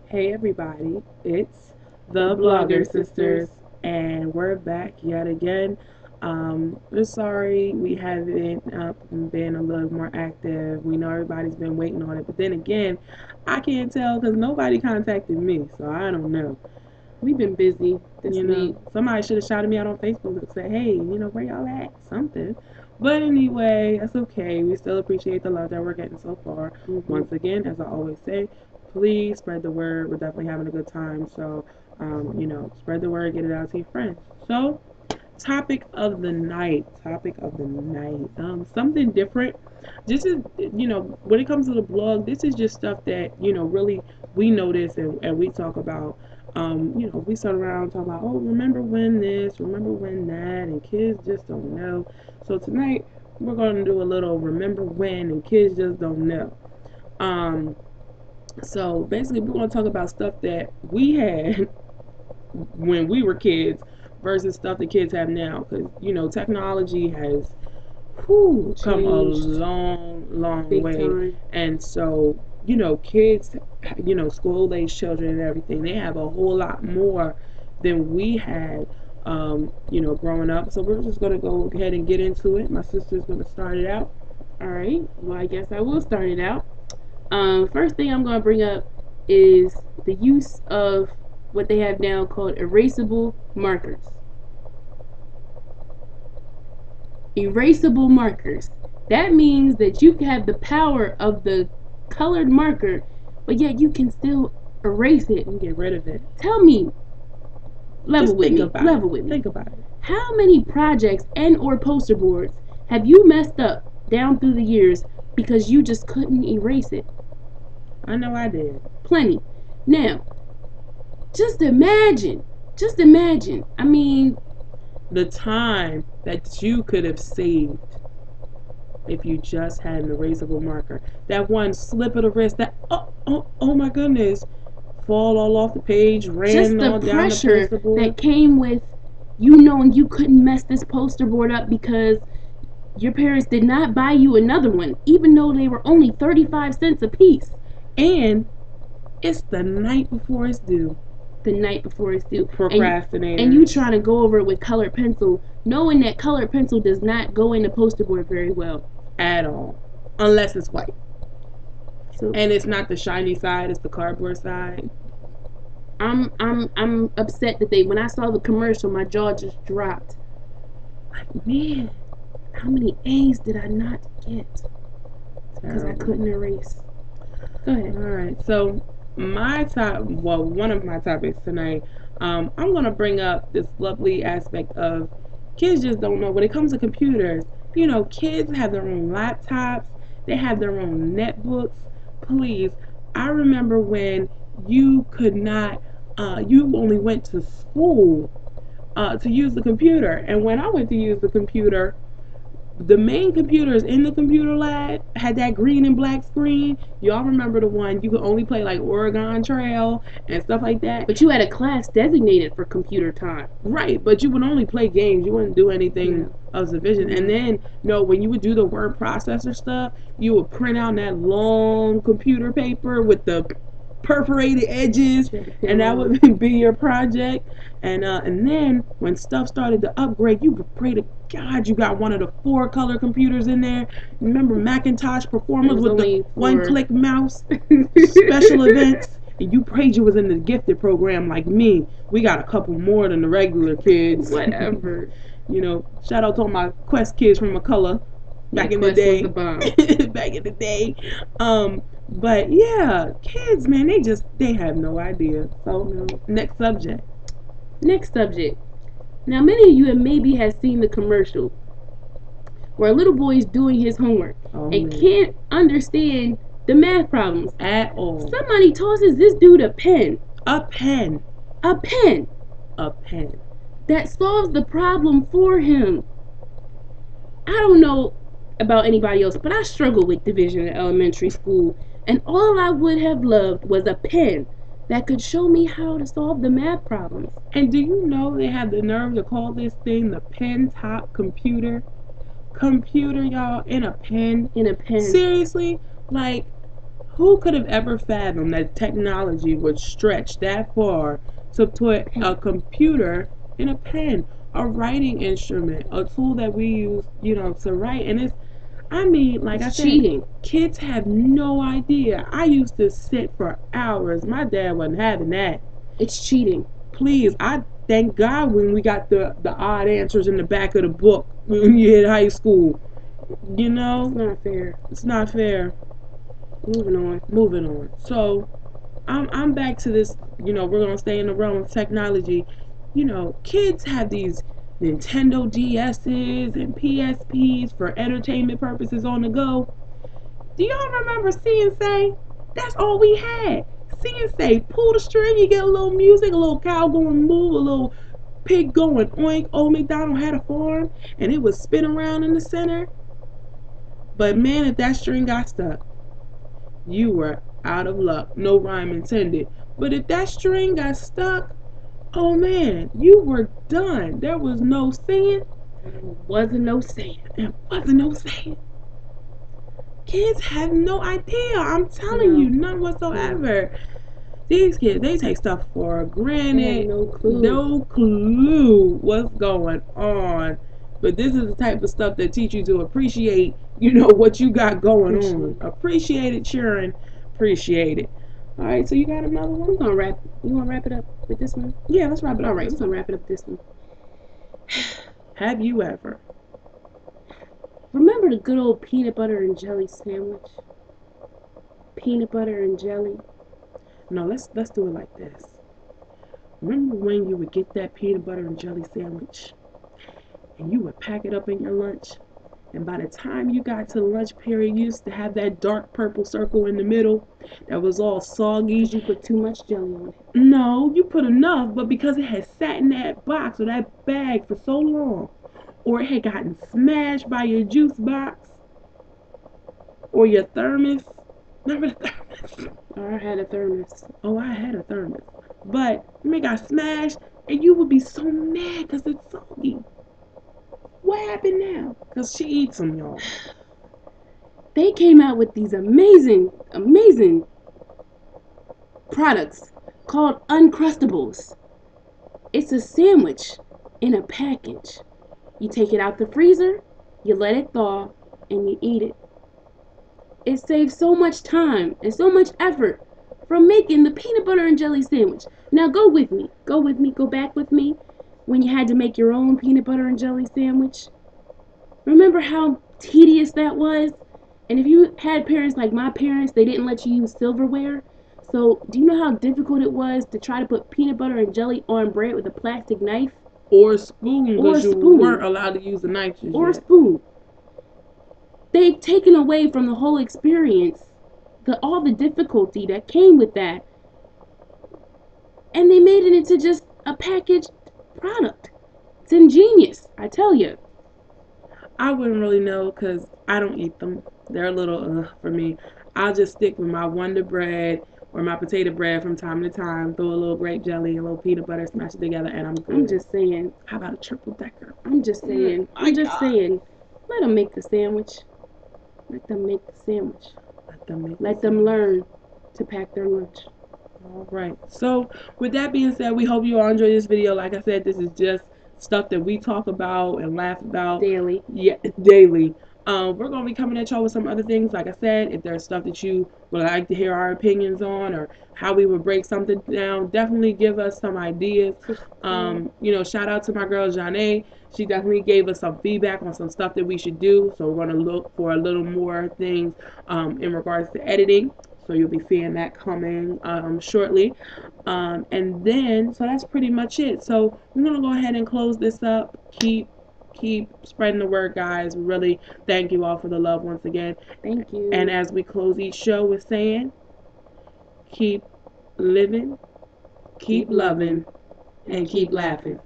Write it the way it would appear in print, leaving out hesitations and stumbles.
Hey everybody, it's The the Blogger Blogger Sisters. Sisters, and we're back yet again. We're sorry we haven't been a little more active. We know everybody's been waiting on it, but then again, I can't tell because nobody contacted me, so I don't know. We've been busy this week. Somebody should have shouted me out on Facebook and said, hey, where y'all at? Something. But anyway, that's okay. We still appreciate the love that we're getting so far. Once again, as I always say, please spread the word. We're definitely having a good time. So, spread the word, get it out to your friends. So, topic of the night. Topic of the night. Something different. This is, when it comes to the blog, this is just stuff that, really we notice and we talk about. We sit around talking about, oh, remember when this, remember when that, and kids just don't know. So tonight we're going to do a little remember when, and kids just don't know. Um, so basically, we're going to talk about stuff that we had when we were kids versus stuff that kids have now. Because, technology has come a Changed long big way. time. And so, kids, school age children and everything, they have a whole lot more than we had, growing up. So we're just going to go ahead and get into it. My sister's going to start it out. All right. Well, I guess I will start it out. First thing I'm going to bring up is the use of what they have now called erasable markers. Erasable markers. That means that you have the power of the colored marker, but yet you can still erase it. And get rid of it. Tell me, Just think level with me. Think about it. How many projects and or poster boards have you messed up down through the years because you just couldn't erase it? I know I did. Plenty. Now, just imagine. Just imagine. I mean, The time that you could have saved if you just had an erasable marker. That one slip of the wrist, that oh my goodness, fall all off the page, just ran the all down the pressure poster board. that came with you knowing you couldn't mess this poster board up because your parents did not buy you another one, even though they were only 35 cents a piece. And it's the night before it's due. The night before it's due. Procrastinator. And you trying to go over it with colored pencil, knowing that colored pencil does not go in the poster board very well. At all. Unless it's white. So, and it's not the shiny side, it's the cardboard side. I'm upset that when I saw the commercial, my jaw just dropped. Like, man, how many A's did I not get? Because I couldn't erase. Go ahead. All right. So one of my topics tonight, I'm gonna bring up this lovely aspect of kids just don't know when it comes to computers. Kids have their own laptops, they have their own netbooks. Please, I remember when you could not, you only went to school to use the computer, and when I went to use the computer, the main computers in the computer lab had that green and black screen. Y'all remember the one you could only play like Oregon Trail and stuff like that? But you had a class designated for computer time. Right, but you would only play games. You wouldn't do anything of sufficient. And then, when you would do the word processor stuff, you would print out that long computer paper with the perforated edges, and that would be your project. And then when stuff started to upgrade, you would pray to God you got one of the 4-color computers in there. Remember Macintosh performers with the one-click mouse, special events, and you prayed you was in the gifted program like me. We got a couple more than the regular kids. Whatever. Shout out to all my Quest kids from McCullough back in the day. Back in the day. But yeah, kids, man, they have no idea. So next subject. Next subject. Now, many of you maybe have seen the commercial where a little boy is doing his homework and can't understand the math problems at all. Somebody tosses this dude a pen. A pen. A pen. A pen. That solves the problem for him. I don't know about anybody else, but I struggled with division in elementary school, and all I would have loved was a pen that could show me how to solve the math problems. And do you know they have the nerve to call this thing the pen top computer? Computer, y'all, in a pen. In a pen. Seriously? Like, Who could have ever fathomed that technology would stretch that far to put a computer in a pen, a writing instrument, a tool that we use, to write? And I mean, like I It's said, cheating. kids have no idea. I used to sit for hours. My dad wasn't having that. It's cheating. Please, I thank God when we got the odd answers in the back of the book when you hit high school. It's not fair. It's not fair. Moving on. So I'm back to this. We're gonna stay in the realm of technology. Kids have these Nintendo DSs and PSPs for entertainment purposes on the go. Do y'all remember Say? That's all we had. Say, pull the string, you get a little music, a little cow going move, a little pig going oink. Old MacDonald had a farm, and it would spin around in the center. But man, if that string got stuck, you were out of luck. No rhyme intended. But if that string got stuck, oh man, you were done. There was no singing. Wasn't no saying. It wasn't no saying. Kids have no idea. I'm telling you, none whatsoever. These kids, they take stuff for granted. No clue what's going on. But this is the type of stuff that teach you to appreciate, what you got going on. Appreciate it, Sharon. Appreciate it. All right, so you got another one? You want to wrap it up with this one? Yeah, let's wrap it up. All right, we're going to wrap it up with this one. Have you ever? Remember the good old peanut butter and jelly sandwich? Peanut butter and jelly. No, let's do it like this. Remember when you would get that peanut butter and jelly sandwich and you would pack it up in your lunch, and by the time you got to the lunch period, you used to have that dark purple circle in the middle that was all soggy. Did you put too much jelly on it? No, you put enough, but because it had sat in that box or that bag for so long, or it had gotten smashed by your juice box or your thermos. Remember the thermos? I had a thermos. Oh, I had a thermos. But it got smashed, and you would be so mad because it's soggy. What happened now? Because she eats them, y'all. They came out with these amazing products called Uncrustables. It's a sandwich in a package. You take it out the freezer, you let it thaw, and you eat it. It saves so much time and so much effort from making the peanut butter and jelly sandwich. Now go with me, go back with me when you had to make your own peanut butter and jelly sandwich. Remember how tedious that was? And if you had parents like my parents, they didn't let you use silverware. So do you know how difficult it was to try to put peanut butter and jelly on bread with a plastic knife? Or a spoon, because you weren't allowed to use a knife yet. Or a spoon. They've taken away from the whole experience all the difficulty that came with that, and they made it into just a packaged product. It's ingenious, I tell you. I wouldn't really know because I don't eat them. They're a little for me. I'll just stick with my Wonder Bread or my potato bread from time to time. Throw a little grape jelly, a little peanut butter, smash it together, and I'm good. I'm just saying. How about a triple decker? I'm just saying. Let them make the sandwich. Let them make the sandwich. Let them learn to pack their lunch. All right. So with that being said, we hope you all enjoy this video. Like I said, this is just stuff that we talk about and laugh about daily. Yeah, daily. We're going to be coming at y'all with some other things. Like I said, if there's stuff that you would like to hear our opinions on or how we would break something down, definitely give us some ideas. Shout out to my girl, Janae. She definitely gave us some feedback on some stuff that we should do. So we're going to look for a little more things in regards to editing. So you'll be seeing that coming shortly. And then, so that's pretty much it. So we're going to go ahead and close this up. Keep spreading the word, guys. We really thank you all for the love once again. Thank you. And as we close each show with saying, keep living, keep loving, and keep laughing.